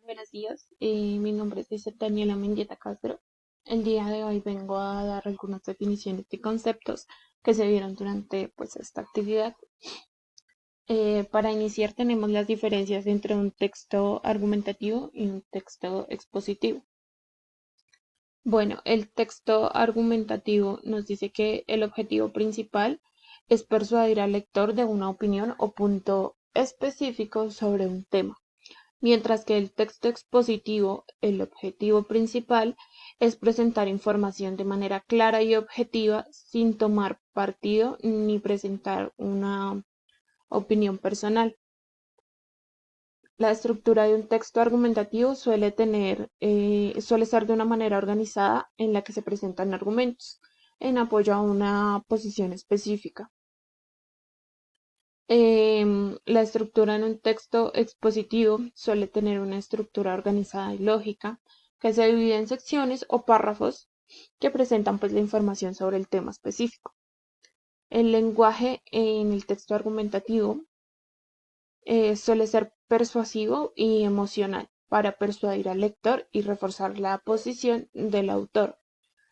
Buenos días, mi nombre es Daniela Mendieta Castro. El día de hoy vengo a dar algunas definiciones de conceptos que se vieron durante esta actividad. Para iniciar tenemos las diferencias entre un texto argumentativo y un texto expositivo. Bueno, el texto argumentativo nos dice que el objetivo principal es persuadir al lector de una opinión o punto específico sobre un tema. Mientras que el texto expositivo, el objetivo principal, es presentar información de manera clara y objetiva sin tomar partido ni presentar una opinión personal. La estructura de un texto argumentativo suele ser de una manera organizada en la que se presentan argumentos en apoyo a una posición específica. La estructura en un texto expositivo suele tener una estructura organizada y lógica que se divide en secciones o párrafos que presentan la información sobre el tema específico. El lenguaje en el texto argumentativo suele ser persuasivo y emocional para persuadir al lector y reforzar la posición del autor,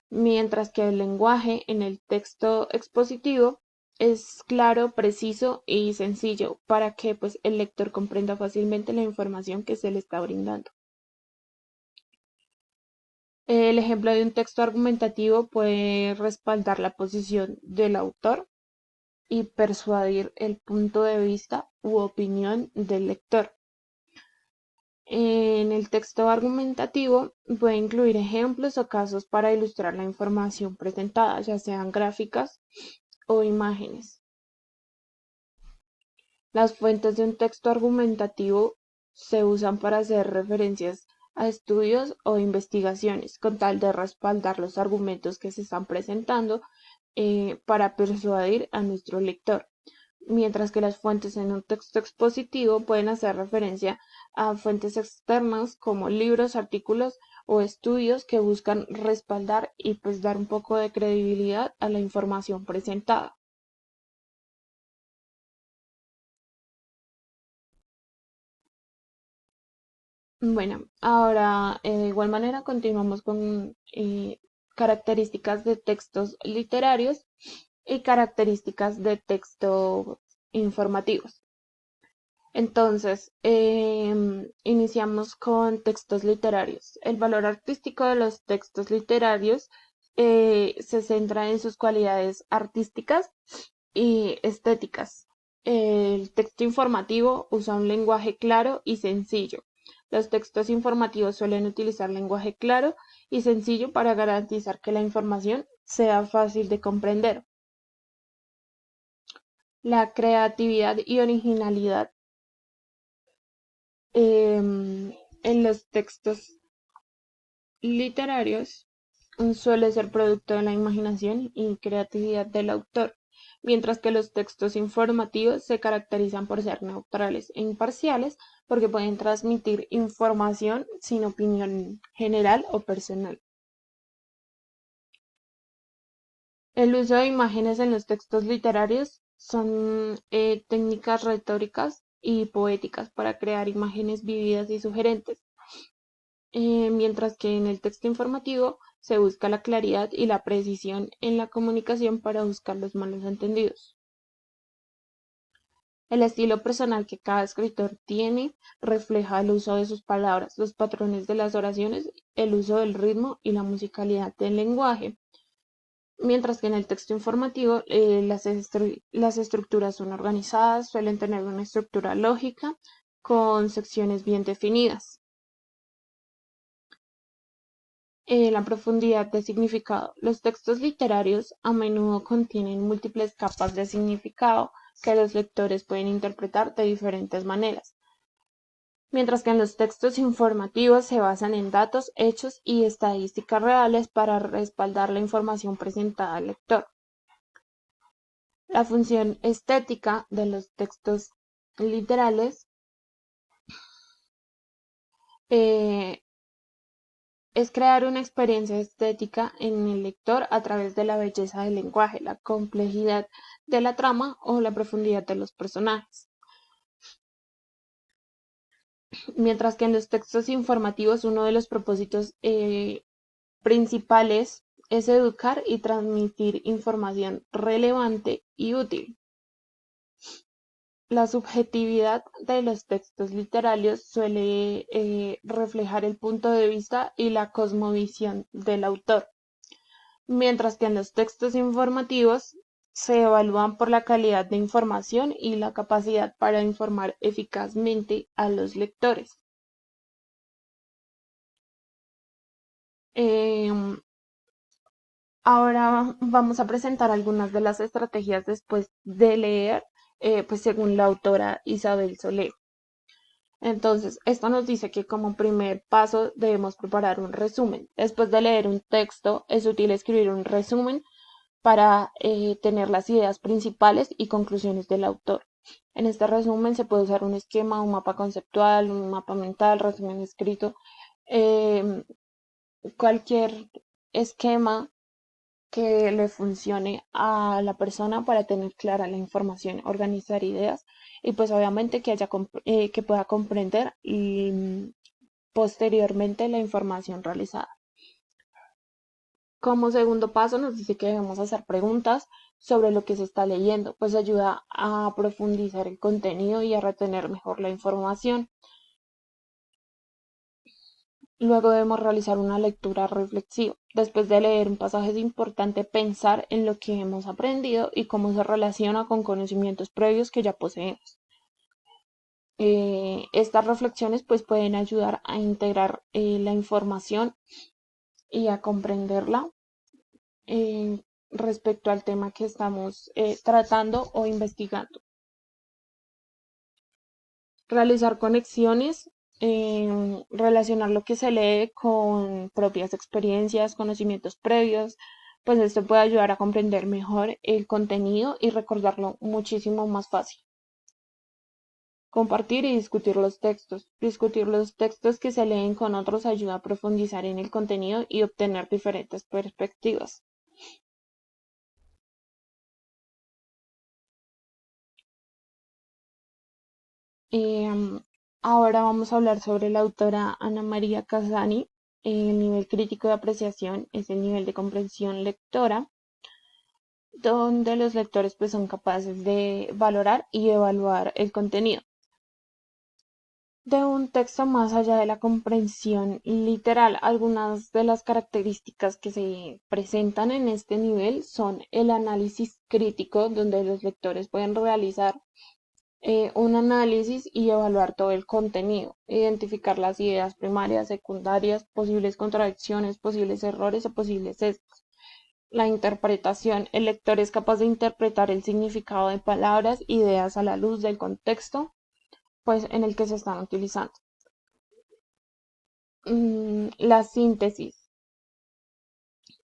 mientras que el lenguaje en el texto expositivo es claro, preciso y sencillo para que el lector comprenda fácilmente la información que se le está brindando. El ejemplo de un texto argumentativo puede respaldar la posición del autor y persuadir el punto de vista u opinión del lector. En el texto argumentativo puede incluir ejemplos o casos para ilustrar la información presentada, ya sean gráficas o imágenes. Las fuentes de un texto argumentativo se usan para hacer referencias a estudios o investigaciones con tal de respaldar los argumentos que se están presentando para persuadir a nuestro lector, mientras que las fuentes en un texto expositivo pueden hacer referencia a fuentes externas como libros, artículos o estudios que buscan respaldar y dar un poco de credibilidad a la información presentada. Bueno, ahora de igual manera continuamos con características de textos literarios y características de textos informativos. Entonces, iniciamos con textos literarios. El valor artístico de los textos literarios se centra en sus cualidades artísticas y estéticas. El texto informativo usa un lenguaje claro y sencillo. Los textos informativos suelen utilizar lenguaje claro y sencillo para garantizar que la información sea fácil de comprender. La creatividad y originalidad en los textos literarios suele ser producto de la imaginación y creatividad del autor, mientras que los textos informativos se caracterizan por ser neutrales e imparciales porque pueden transmitir información sin opinión general o personal. El uso de imágenes en los textos literarios son técnicas retóricas y poéticas para crear imágenes vividas y sugerentes, mientras que en el texto informativo se busca la claridad y la precisión en la comunicación para buscar los malos entendidos. El estilo personal que cada escritor tiene refleja el uso de sus palabras, los patrones de las oraciones, el uso del ritmo y la musicalidad del lenguaje, mientras que en el texto informativo las estructuras son organizadas, suelen tener una estructura lógica con secciones bien definidas. La profundidad de significado. Los textos literarios a menudo contienen múltiples capas de significado que los lectores pueden interpretar de diferentes maneras, mientras que en los textos informativos se basan en datos, hechos y estadísticas reales para respaldar la información presentada al lector. La función estética de los textos literales eh, es crear una experiencia estética en el lector a través de la belleza del lenguaje, la complejidad de la trama o la profundidad de los personajes. Mientras que en los textos informativos uno de los propósitos principales es educar y transmitir información relevante y útil. La subjetividad de los textos literarios suele reflejar el punto de vista y la cosmovisión del autor, mientras que en los textos informativos se evalúan por la calidad de información y la capacidad para informar eficazmente a los lectores. Em, Ahora vamos a presentar algunas de las estrategias después de leer, pues según la autora Isabel Soler. Entonces, esto nos dice que como primer paso debemos preparar un resumen. Después de leer un texto, es útil escribir un resumen para tener las ideas principales y conclusiones del autor. En este resumen se puede usar un esquema, un mapa conceptual, un mapa mental, resumen escrito, em, cualquier esquema que le funcione a la persona para tener clara la información, organizar ideas y pues obviamente que pueda comprender posteriormente la información realizada. Como segundo paso nos dice que debemos hacer preguntas sobre lo que se está leyendo, pues ayuda a profundizar el contenido y a retener mejor la información. Luego debemos realizar una lectura reflexiva. Después de leer un pasaje es importante pensar en lo que hemos aprendido y cómo se relaciona con conocimientos previos que ya poseemos. Estas reflexiones pues pueden ayudar a integrar la información y a comprenderla eh, respecto al tema que estamos tratando o investigando. Realizar conexiones, relacionar lo que se lee con propias experiencias, conocimientos previos, pues esto puede ayudar a comprender mejor el contenido y recordarlo muchísimo más fácil. Compartir y discutir los textos. Discutir los textos que se leen con otros ayuda a profundizar en el contenido y obtener diferentes perspectivas. Em, Ahora vamos a hablar sobre la autora Ana María Casani. El nivel crítico de apreciación es el nivel de comprensión lectora, donde los lectores pues, son capaces de valorar y evaluar el contenido de un texto más allá de la comprensión literal. Algunas de las características que se presentan en este nivel son el análisis crítico, donde los lectores pueden realizar un análisis y evaluar todo el contenido, identificar las ideas primarias, secundarias, posibles contradicciones, posibles errores o posibles sesgos. La interpretación. El lector es capaz de interpretar el significado de palabras, ideas a la luz del contexto, pues, en el que se están utilizando. La síntesis.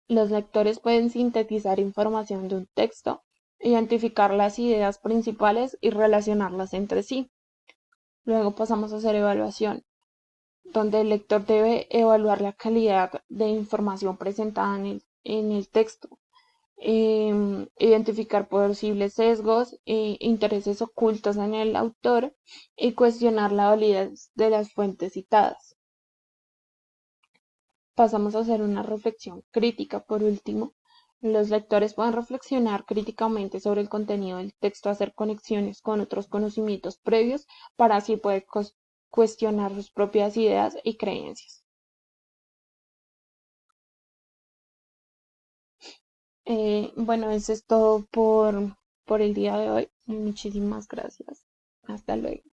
Los lectores pueden sintetizar información de un texto, identificar las ideas principales y relacionarlas entre sí. Luego pasamos a hacer evaluación, donde el lector debe evaluar la calidad de información presentada en el texto, identificar posibles sesgos, intereses ocultos en el autor y cuestionar la validez de las fuentes citadas. Pasamos a hacer una reflexión crítica por último. Los lectores pueden reflexionar críticamente sobre el contenido del texto, hacer conexiones con otros conocimientos previos para así poder cuestionar sus propias ideas y creencias. Bueno, eso es todo por el día de hoy. Muchísimas gracias. Hasta luego.